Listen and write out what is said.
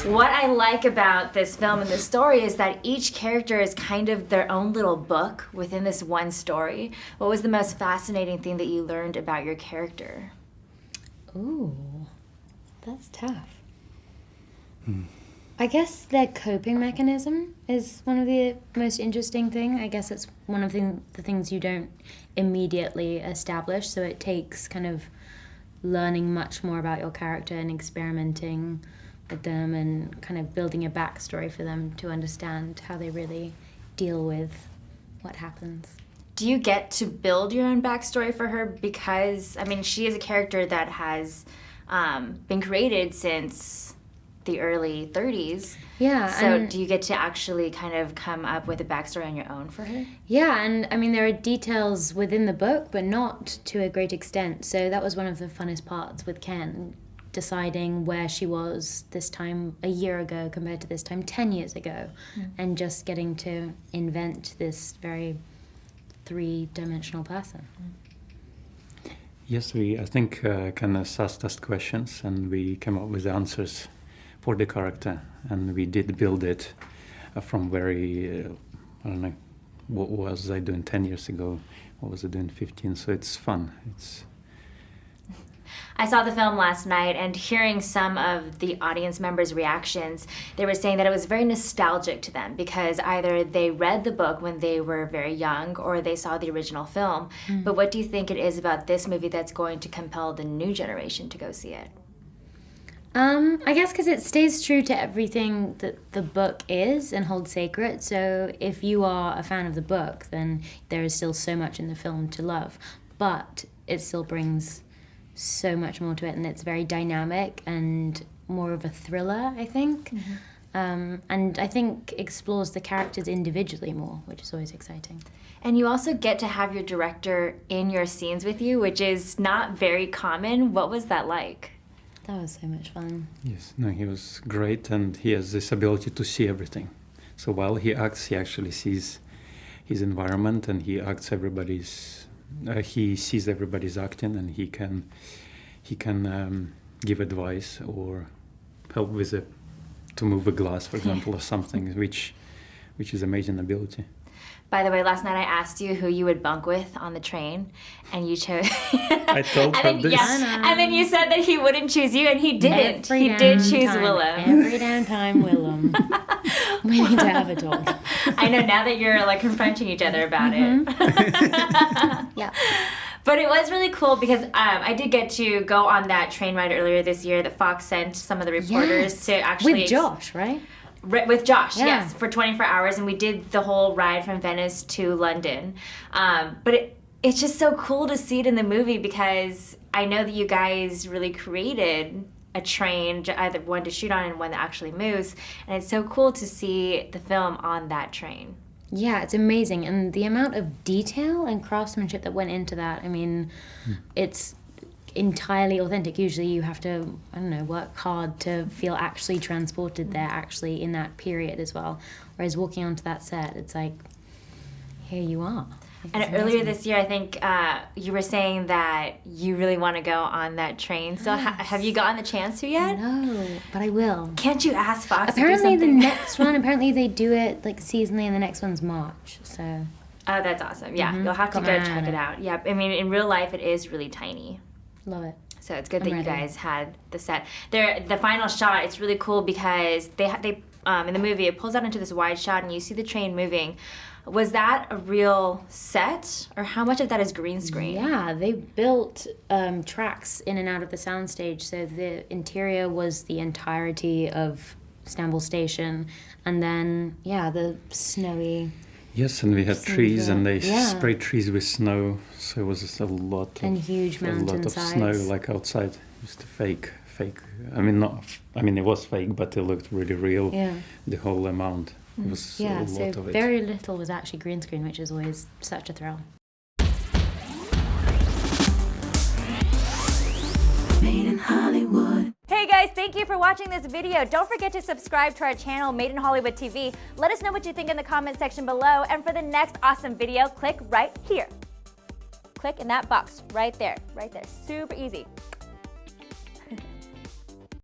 What I like about this film and this story is that each character is kind of their own little book within this one story. What was the most fascinating thing that you learned about your character? Ooh, that's tough. I guess their coping mechanism is one of the most interesting things. I guess it's one of the things you don't immediately establish, so it takes kind of learning much more about your character and experimenting with them and kind of building a backstory for them to understand how they really deal with what happens. Do you get to build your own backstory for her? Because, I mean, she is a character that has been created since the early 30s. Yeah. So do you get to actually kind of come up with a backstory on your own for her? Yeah, and I mean, there are details within the book, but not to a great extent. So that was one of the funnest parts with Ken, deciding where she was this time a year ago compared to this time 10 years ago, and just getting to invent this very three-dimensional person. Yes, I think Ken asked us questions and we came up with answers for the character, and we did build it from very, I don't know, what was I doing 10 years ago, what was I doing 15, so it's fun. I saw the film last night, and hearing some of the audience members' reactions, they were saying that it was very nostalgic to them because either they read the book when they were very young or they saw the original film. But what do you think it is about this movie that's going to compel the new generation to go see it? I guess because it stays true to everything that the book is and holds sacred. So if you are a fan of the book, then there is still so much in the film to love. But it still brings so much more to it, and it's very dynamic and more of a thriller, I think. And I think explores the characters individually more, which is always exciting. And you also get to have your director in your scenes with you, which is not very common. What was that like? That was so much fun. Yes, no, he was great, and he has this ability to see everything. So while he acts, he actually sees his environment, and he acts everybody's. He sees everybody's acting, and he can give advice or help with to move a glass, for example, or something, which is amazing ability. By the way, last night I asked you who you would bunk with on the train, and you chose. I told her this. Yeah, and then you said that he wouldn't choose you, and he didn't. He did choose Willem. Every damn time, Willem. We need to have a talk. I know, now that you're like confronting each other about it. Yeah. But it was really cool because I did get to go on that train ride earlier this year that Fox sent some of the reporters to actually... With Josh, right? With Josh, Yeah. yes, for 24 hours, and we did the whole ride from Venice to London. But it's just so cool to see it in the movie because I know that you guys really created a train, either one to shoot on and one that actually moves, and it's so cool to see the film on that train. Yeah, it's amazing, and the amount of detail and craftsmanship that went into that, I mean, it's entirely authentic. Usually you have to, I don't know, work hard to feel actually transported there, actually in that period as well. Whereas walking onto that set, it's like, here you are. And earlier this year, I think you were saying that you really want to go on that train. So have you gotten the chance to yet? No, but I will. Can't you ask Fox Apparently to do the something? next one, apparently they do it like seasonally, and the next one's March, so. Oh, that's awesome. Yeah, you'll have to go check it out. Yeah, I mean, in real life, it is really tiny. Love it. So it's good that you ready. guys had the set. The final shot, it's really cool because they in the movie, it pulls out into this wide shot and you see the train moving. Was that a real set, or how much of that is green screen? Yeah, they built tracks in and out of the soundstage, so the interior was the entirety of Istanbul Station, and then, yeah, the snowy... Yes, and we had trees, and they Yeah. sprayed trees with snow, so it was a lot of, And huge a lot of mountainsides. snow, like outside. Just fake. I mean, it was fake, but it looked really real. Yeah. The whole amount. It was Yeah, a so lot of it. very little was actually green screen, which is always such a thrill. Made in Hollywood. Hey guys, thank you for watching this video. Don't forget to subscribe to our channel, Made in Hollywood TV. Let us know what you think in the comment section below. And for the next awesome video, click right here. Click in that box right there. Super easy.